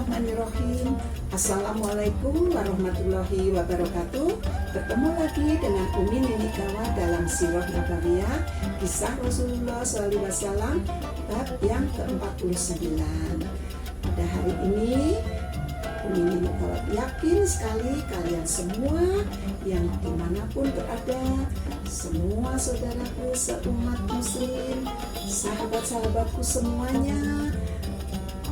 Bismillahirrahmanirrahim. Assalamualaikum warahmatullahi wabarakatuh. Bertemu lagi dengan Umi Nini Kawa dalam Sirah Nabawiyah, kisah Rasulullah SAW, bab yang ke-49. Pada hari ini Umi Nini Kawa yakin sekali kalian semua yang dimanapun berada, semua saudaraku seumat muslim, sahabat-sahabatku semuanya,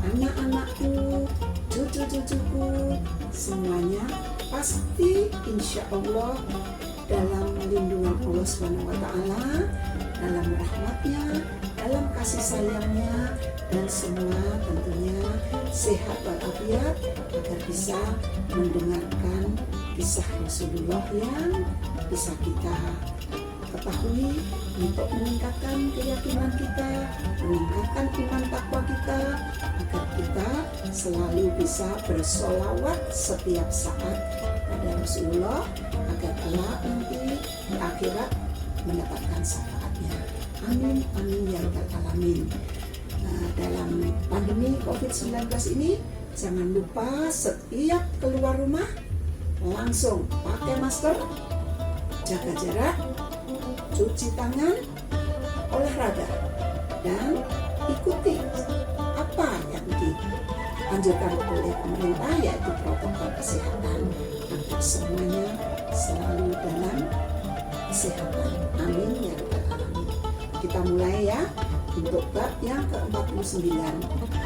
anak-anakku, cucu-cucuku, semuanya pasti insya Allah dalam lindungan Allah SWT, dalam rahmatnya, dalam kasih sayangnya, dan semua tentunya sehat walafiat agar bisa mendengarkan kisah Rasulullah yang bisa kita ketahui untuk meningkatkan keyakinan kita, meningkatkan iman takwa kita, agar kita selalu bisa bersolawat setiap saat pada Rasulullah, agar kelak nanti di akhirat mendapatkan syafaatnya. Amin, amin ya rabbal alamin. Dalam pandemi COVID-19 ini, jangan lupa setiap keluar rumah langsung pakai masker, jaga jarak, cuci tangan, olahraga, dan ikuti apa yang dianjurkan oleh pemerintah, yaitu protokol kesehatan, agar semuanya selalu dalam kesehatan. Amin ya rabbal alamin. Kita mulai ya untuk bab yang ke-49.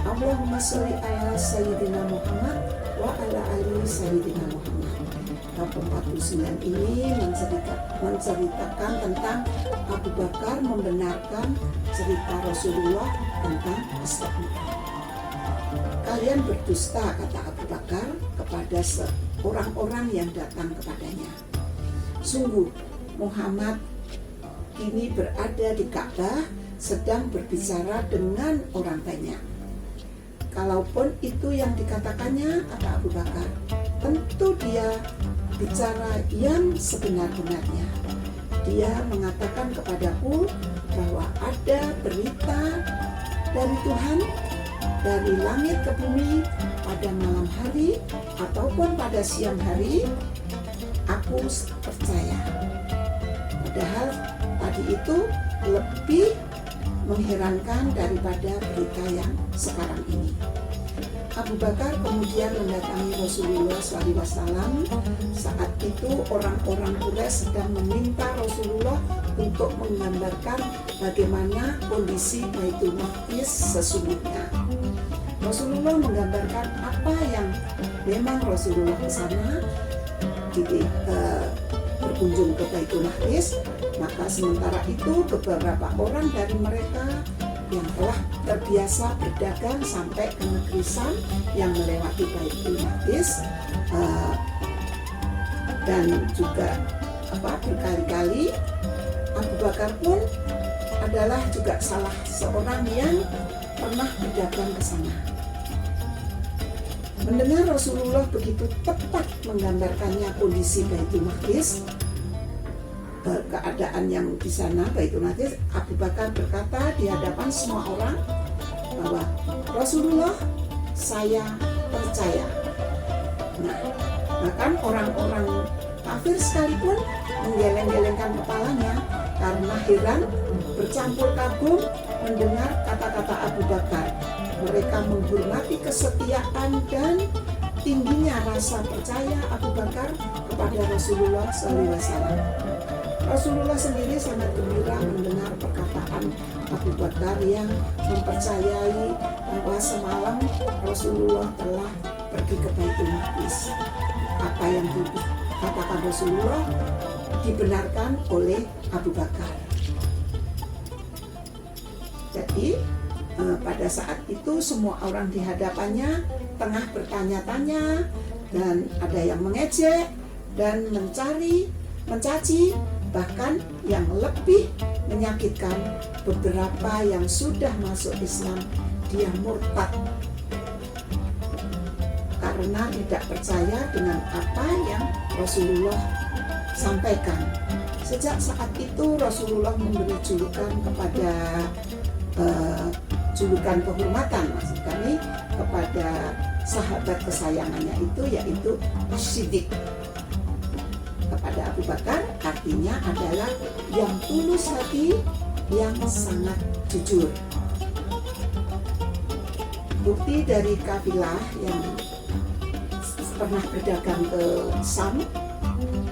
Allahumma sholli ala sayyidina Muhammad wa ala ali sayyidina Muhammad. Bab 49 ini menceritakan tentang Abu Bakar membenarkan cerita Rasulullah tentang istighfar. Kalian berdusta, kata Abu Bakar kepada orang-orang yang datang kepadanya. Sungguh Muhammad kini berada di Ka'bah sedang berbicara dengan orang banyak. Kalaupun itu yang dikatakannya, kata Abu Bakar, tentu dia bicara yang sebenar-benarnya. Dia mengatakan kepadaku bahwa ada berita dari Tuhan dari langit ke bumi pada malam hari ataupun pada siang hari. Aku percaya. Padahal tadi itu lebih mengherankan daripada berita yang sekarang ini. Abu Bakar kemudian mendatangi Rasulullah SAW. Saat itu orang-orang Quraisy sedang meminta Rasulullah untuk menggambarkan bagaimana kondisi Baitul Maqdis sesungguhnya. Rasulullah menggambarkan apa yang memang Rasulullah ke sana berkunjung ke Baitul Maqdis. Maka sementara itu beberapa orang dari mereka yang telah terbiasa berdagang sampai ke negeri Syam yang melewati Baitul Maqdis dan juga berkali-kali, Abu Bakar pun adalah juga salah seorang yang pernah berdagang ke sana. Mendengar Rasulullah begitu tepat menggambarkannya kondisi Baitul Maqdis, keadaan yang di sana Baitul Maqdis, Abu Bakar berkata di hadapan semua orang bahwa Rasulullah, saya percaya. Nah, bahkan orang-orang kafir sekalipun menggeleng-gelengkan kepalanya karena heran bercampur kagum mendengar kata-kata Abu Bakar. Mereka menghormati kesetiaan dan tingginya rasa percaya Abu Bakar kepada Rasulullah SAW. Rasulullah sendiri sangat gembira mendengar perkataan Abu Bakar yang mempercayai bahwa semalam Rasulullah telah pergi ke Baitul Maqdis. Apa yang dikatakan Rasulullah dibenarkan oleh Abu Bakar. Jadi pada saat itu semua orang di hadapannya tengah bertanya-tanya, dan ada yang mengejek dan mencaci, bahkan yang lebih menyakitkan, beberapa yang sudah masuk Islam dia murtad karena tidak percaya dengan apa yang Rasulullah sampaikan. Sejak saat itu Rasulullah memberi julukan kepada julukan kehormatan, maksud kami, kepada sahabat kesayangannya itu, yaitu As-Siddiq. Kepada Abu Bakar artinya adalah yang tulus hati, yang sangat jujur. Bukti dari kafilah yang pernah berdagang ke Sam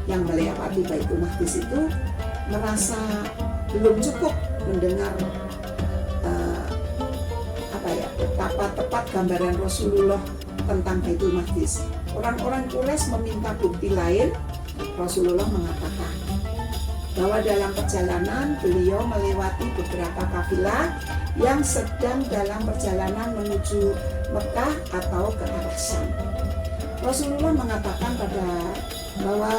yang melewati Baitul Maqdis itu merasa belum cukup mendengar betapa tepat gambaran Rasulullah tentang Baitul Maqdis. Orang-orang Quraisy meminta bukti lain. Rasulullah mengatakan bahwa dalam perjalanan beliau melewati beberapa kafilah yang sedang dalam perjalanan menuju Mekah atau ke arah Syam. Rasulullah mengatakan bahwa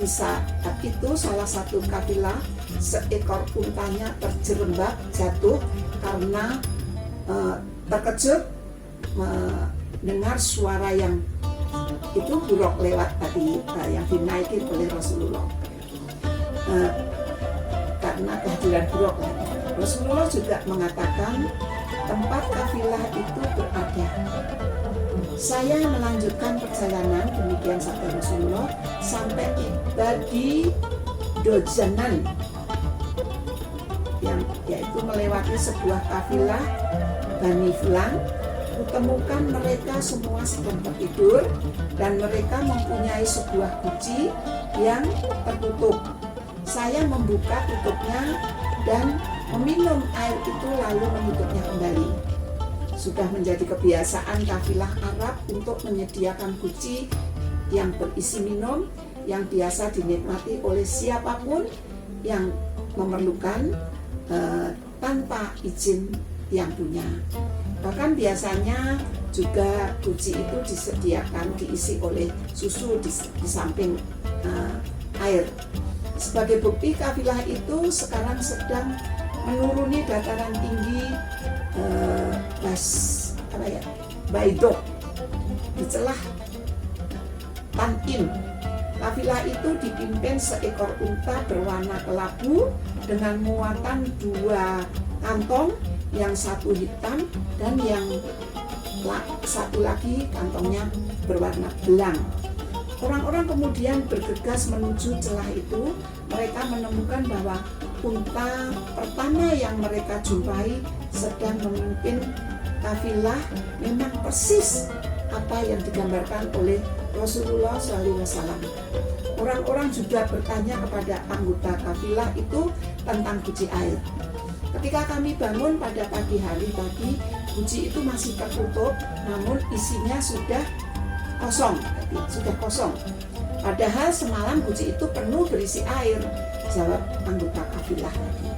di saat itu salah satu kafilah seekor untanya terjerembab jatuh karena terkejut mendengar suara yang itu buruk lewat tadi yang dinaikin oleh Rasulullah karena kehadiran buruk. Rasulullah juga mengatakan tempat kafilah itu berada. Saya melanjutkan perjalanan, demikian sabda Rasulullah, sampai tiba di Dojanan, yaitu melewati sebuah kafilah Bani Fulan. Kutemukan mereka semua sedang tertidur dan mereka mempunyai sebuah guci yang tertutup. Saya membuka tutupnya dan meminum air itu lalu menutupnya kembali. Sudah menjadi kebiasaan kafilah Arab untuk menyediakan guci yang berisi minum yang biasa dinikmati oleh siapapun yang memerlukan tanpa izin yang punya. Bahkan biasanya juga guci itu disediakan diisi oleh susu di samping air. Sebagai bukti kafilah itu sekarang sedang menuruni dataran tinggi Baidok di celah Tan'im. Kafilah itu dipimpin seekor unta berwarna kelabu dengan muatan 2 kantong, yang satu hitam dan yang satu lagi kantongnya berwarna belang. Orang-orang kemudian bergegas menuju celah itu. Mereka menemukan bahwa unta pertama yang mereka jumpai sedang memimpin kafilah memang persis apa yang digambarkan oleh Rasulullah SAW. Orang-orang juga bertanya kepada anggota kafilah itu tentang guci air. Ketika kami bangun pada pagi hari tadi, guci itu masih tertutup, namun isinya sudah kosong. Padahal semalam guci itu penuh berisi air, jawab anggota kafilah tadi.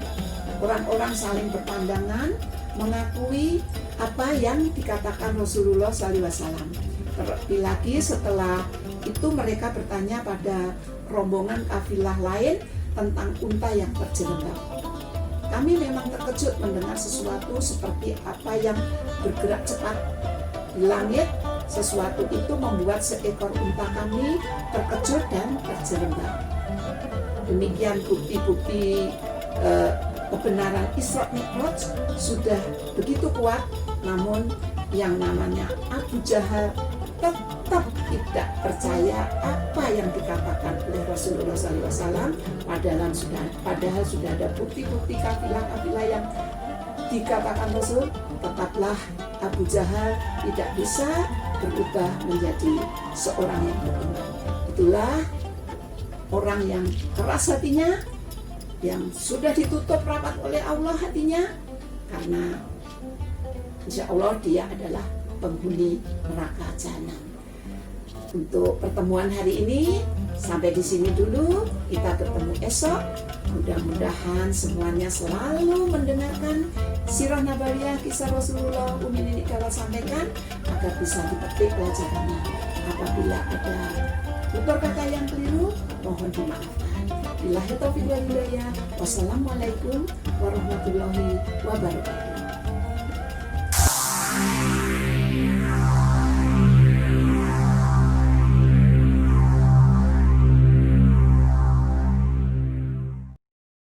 Orang-orang saling berpandangan, mengakui apa yang dikatakan Rasulullah SAW. Terlebih lagi setelah itu mereka bertanya pada rombongan kafilah lain tentang unta yang terjerembab. Kami memang terkejut mendengar sesuatu seperti apa yang bergerak cepat di langit. Sesuatu itu membuat seekor unta kami terkejut dan terjerembab. Demikian bukti-bukti kebenaran Isra Mi'raj sudah begitu kuat, namun yang namanya Abu Jahal tetap tidak percaya apa yang dikatakan oleh Rasulullah SAW. Padahal sudah ada bukti-bukti kafilah-kafilah yang dikatakan Rasul. Tetaplah Abu Jahal tidak bisa berubah menjadi seorang yang beriman. Itulah orang yang keras hatinya, yang sudah ditutup rapat oleh Allah hatinya, karena insya Allah dia adalah penghuni neraka jahanam. Untuk pertemuan hari ini sampai di sini dulu. Kita bertemu esok. Mudah-mudahan semuanya selalu mendengarkan sirah nabawiyah kisah Rasulullah Umi Nini Kala sampaikan agar bisa dipetik pelajarannya. Apabila ada tutur kata yang keliru, mohon dimaafkan. Billahi taufiq wal hidayah. Wassalamualaikum warahmatullahi wabarakatuh.